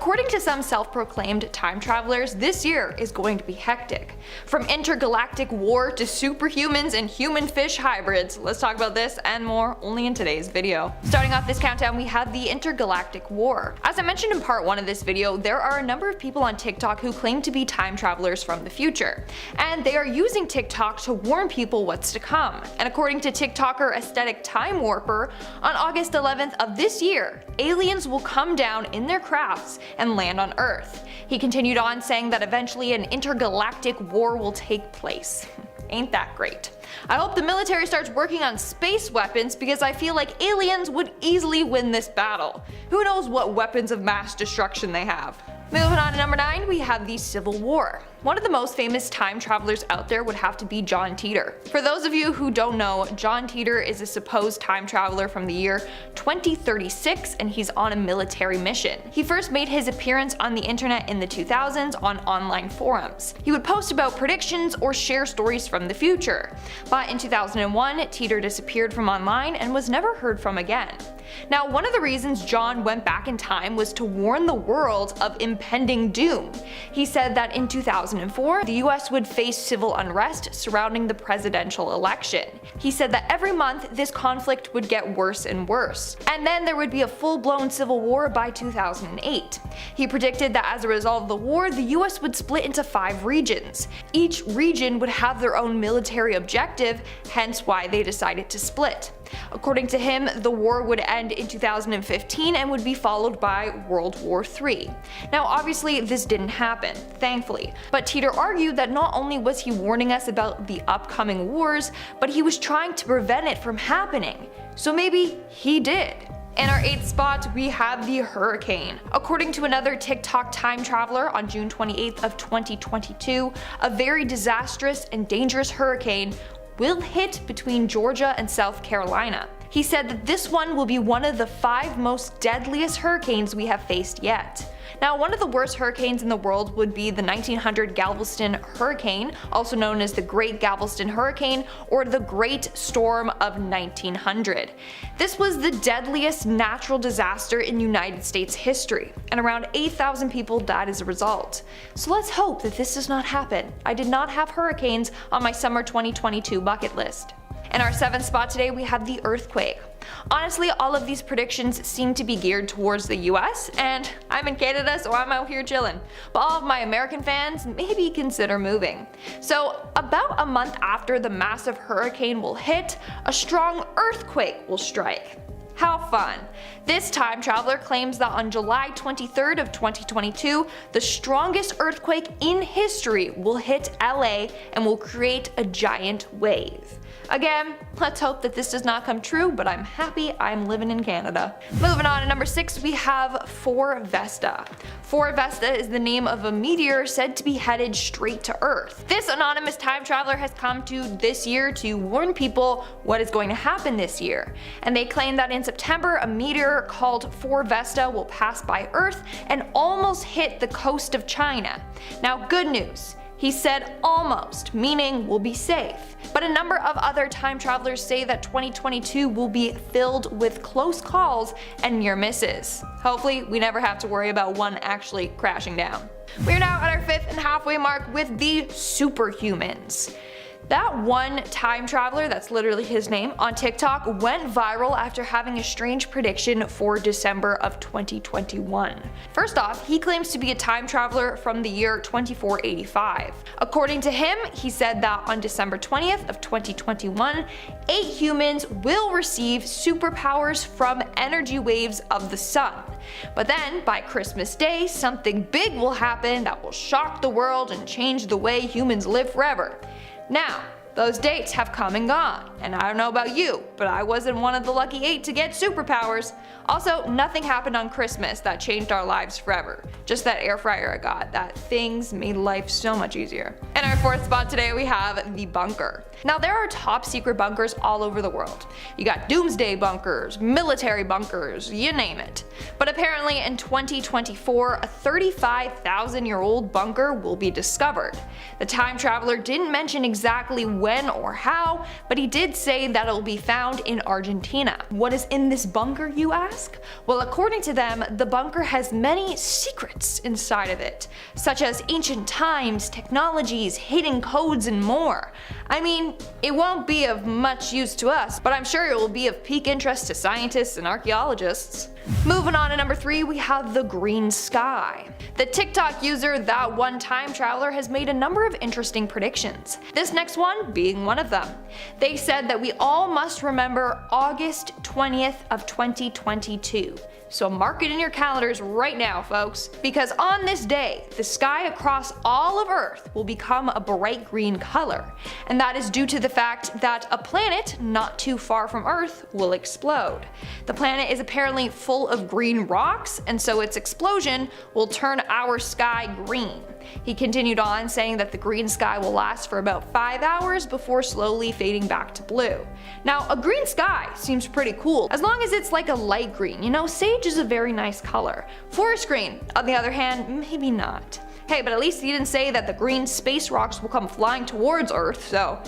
According to some self-proclaimed time travelers, this year is going to be hectic. From intergalactic war to superhumans and human-fish hybrids, let's talk about this and more only in today's video. Starting off this countdown, we have the intergalactic war. As I mentioned in part 1 of this video, there are a number of people on TikTok who claim to be time travelers from the future, and they are using TikTok to warn people what's to come. And according to TikToker Aesthetic Time Warper, on August 11th of this year, aliens will come down in their crafts and land on Earth. He continued on saying that eventually an intergalactic war will take place. Ain't that great? I hope the military starts working on space weapons because I feel like aliens would easily win this battle. Who knows what weapons of mass destruction they have. Moving on to number 9, we have the Civil War. One of the most famous time travelers out there would have to be John Titor. For those of you who don't know, John Titor is a supposed time traveler from the year 2036 and he's on a military mission. He first made his appearance on the internet in the 2000s on online forums. He would post about predictions or share stories from the future. But in 2001, Titor disappeared from online and was never heard from again. Now, one of the reasons John went back in time was to warn the world of impending doom. He said that in 2004, the US would face civil unrest surrounding the presidential election. He said that every month this conflict would get worse and worse, and then there would be a full-blown civil war by 2008. He predicted that as a result of the war, the US would split into 5 regions. Each region would have their own military objective, hence why they decided to split. According to him, the war would end in 2015 and would be followed by World War III. Now obviously this didn't happen, thankfully, but Titor argued that not only was he warning us about the upcoming wars, but he was trying to prevent it from happening. So maybe he did. In our 8th spot, we have the hurricane. According to another TikTok time traveler, on June 28th of 2022, a very disastrous and dangerous hurricane will hit between Georgia and South Carolina. He said that this one will be one of the 5 most deadliest hurricanes we have faced yet. Now, one of the worst hurricanes in the world would be the 1900 Galveston hurricane, also known as the Great Galveston Hurricane or the Great Storm of 1900. This was the deadliest natural disaster in United States history, and around 8,000 people died as a result. So let's hope that this does not happen. I did not have hurricanes on my summer 2022 bucket list. In our 7th spot today, we have the earthquake. Honestly, all of these predictions seem to be geared towards the US, and I'm in Canada, so I'm out here chilling. But all of my American fans, maybe consider moving. So about a month after the massive hurricane will hit, a strong earthquake will strike. How fun! This time traveler claims that on July 23rd of 2022, the strongest earthquake in history will hit LA and will create a giant wave. Again, let's hope that this does not come true, but I'm happy I'm living in Canada. Moving on to number 6, we have 4 Vesta. 4 Vesta is the name of a meteor said to be headed straight to Earth. This anonymous time traveler has come to this year to warn people what is going to happen this year. And they claim that in September, a meteor called 4 Vesta will pass by Earth and almost hit the coast of China. Now, good news. He said almost, meaning we'll be safe. But a number of other time travelers say that 2022 will be filled with close calls and near misses. Hopefully, we never have to worry about one actually crashing down. We're now at our 5th and halfway mark with the superhumans. That one time traveler, that's literally his name, on TikTok went viral after having a strange prediction for December of 2021. First off, he claims to be a time traveler from the year 2485. According to him, he said that on December 20th of 2021, 8 humans will receive superpowers from energy waves of the sun. But then, by Christmas Day, something big will happen that will shock the world and change the way humans live forever. Now, those dates have come and gone, and I don't know about you, but I wasn't one of the lucky 8 to get superpowers. Also, nothing happened on Christmas that changed our lives forever. Just that air fryer I got, that things made life so much easier. In our 4th spot today, we have the bunker. Now, there are top secret bunkers all over the world. You got doomsday bunkers, military bunkers, you name it. But apparently in 2024, a 35,000-year-old bunker will be discovered. The time traveler didn't mention exactly when or how, but he did say that it will be found in Argentina. What is in this bunker, you ask? Well, according to them, the bunker has many secrets inside of it, such as ancient times, technologies, hidden codes, and more. I mean, it won't be of much use to us, but I'm sure it will be of peak interest to scientists and archaeologists. Moving on to number 3, we have the green sky. The TikTok user That One Time Traveler has made a number of interesting predictions, this next one being one of them. They said that we all must remember August 20th of 2022. So mark it in your calendars right now, folks, because on this day, the sky across all of Earth will become a bright green color, and that is due to the fact that a planet not too far from Earth will explode. The planet is apparently full of green rocks, and so its explosion will turn our sky green. He continued on saying that the green sky will last for about 5 hours before slowly fading back to blue. Now, a green sky seems pretty cool, as long as it's like a light green. You know, sage is a very nice color. Forest green, on the other hand, maybe not. Hey, but at least he didn't say that the green space rocks will come flying towards Earth, so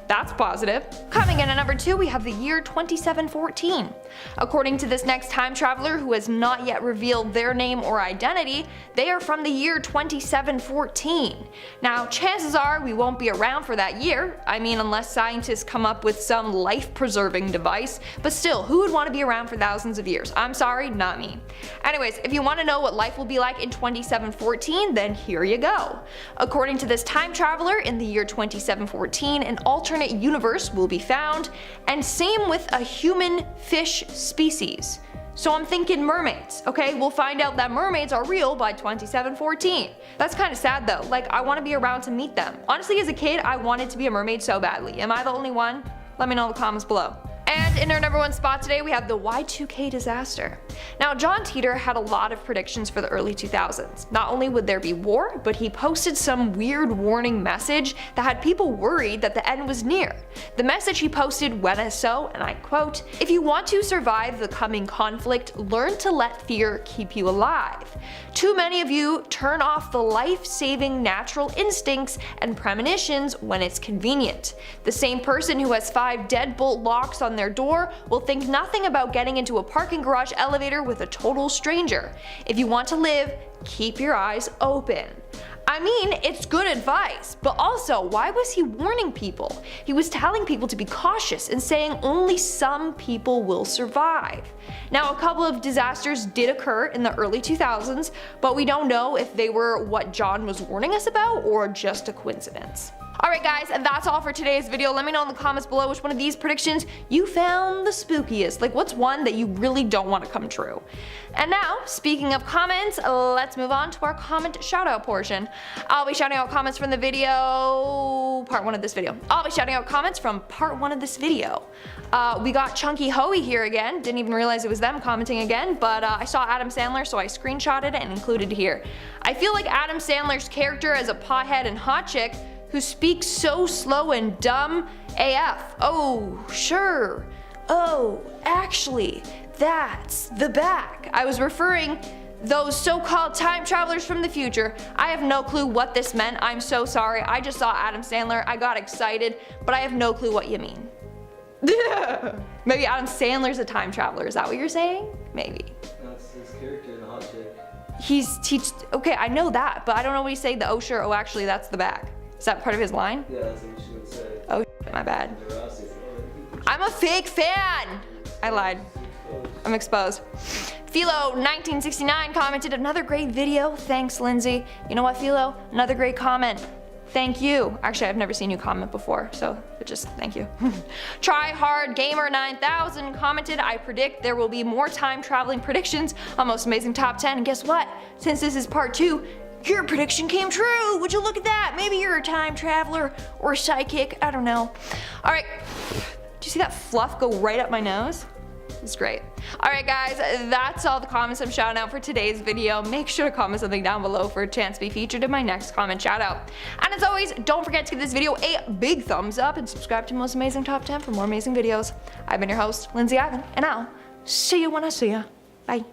that's positive. Coming in at number 2, we have the year 2714. According to this next time traveler, who has not yet revealed their name or identity, they are from the year 2714. Now, chances are we won't be around for that year. I mean, unless scientists come up with some life-preserving device, but still, who would want to be around for thousands of years? I'm sorry, not me. Anyways, if you want to know what life will be like in 2714, then here you go. According to this time traveler, in the year 2714, an alternate universe will be found, and same with a human fish species. So I'm thinking mermaids, okay? We'll find out that mermaids are real by 2714. That's kind of sad though, like I want to be around to meet them. Honestly, as a kid, I wanted to be a mermaid so badly. Am I the only one? Let me know in the comments below. And in our number 1 spot today, we have the Y2K disaster. Now, John Teeter had a lot of predictions for the early 2000s. Not only would there be war, but he posted some weird warning message that had people worried that the end was near. The message he posted went as so, and I quote, "If you want to survive the coming conflict, learn to let fear keep you alive. Too many of you turn off the life-saving natural instincts and premonitions when it's convenient. The same person who has 5 deadbolt locks on their door will think nothing about getting into a parking garage elevator with a total stranger. If you want to live, keep your eyes open." I mean, it's good advice, but also, why was he warning people? He was telling people to be cautious and saying only some people will survive. Now, a couple of disasters did occur in the early 2000s, but we don't know if they were what John was warning us about or just a coincidence. Alright guys, that's all for today's video. Let me know in the comments below which one of these predictions you found the spookiest. Like, what's one that you really don't want to come true? And now, speaking of comments, let's move on to our comment shoutout portion. I'll be shouting out comments from the video, part 1 of this video. I'll be shouting out comments from part 1 of this video. We got Chunky Hoey here again. Didn't even realize it was them commenting again, but I saw Adam Sandler, so I screenshotted it and included it here. I feel like Adam Sandler's character as a pothead and hot chick who speaks so slow and dumb AF. Oh, sure. Oh, actually, that's the back. I was referring those so-called time travelers from the future. I have no clue what this meant. I'm so sorry. I just saw Adam Sandler. I got excited, but I have no clue what you mean. Maybe Adam Sandler's a time traveler. Is that what you're saying? Maybe. That's his character in the hot chick. He's okay, I know that, but I don't know what he's saying. The oh sure, oh actually that's the back. Is that part of his line? Yeah, that's what you should say. Oh, my bad. I'm a fake fan! I lied. I'm exposed. Philo1969 commented, "Another great video. Thanks, Lindsay." You know what, Philo? Another great comment. Thank you. Actually, I've never seen you comment before, so just thank you. Try Hard Gamer 9000 commented, "I predict there will be more time traveling predictions on Most Amazing Top 10. And guess what? Since this is part 2, your prediction came true. Would you look at that? Maybe you're a time traveler or a psychic. I don't know." Alright. Do you see that fluff go right up my nose? It's great. Alright guys, that's all the comments I'm shouting out for today's video. Make sure to comment something down below for a chance to be featured in my next comment shout out. And as always, don't forget to give this video a big thumbs up and subscribe to Most Amazing Top 10 for more amazing videos. I've been your host, Lindsay Ivan, and I'll see you when I see ya. Bye.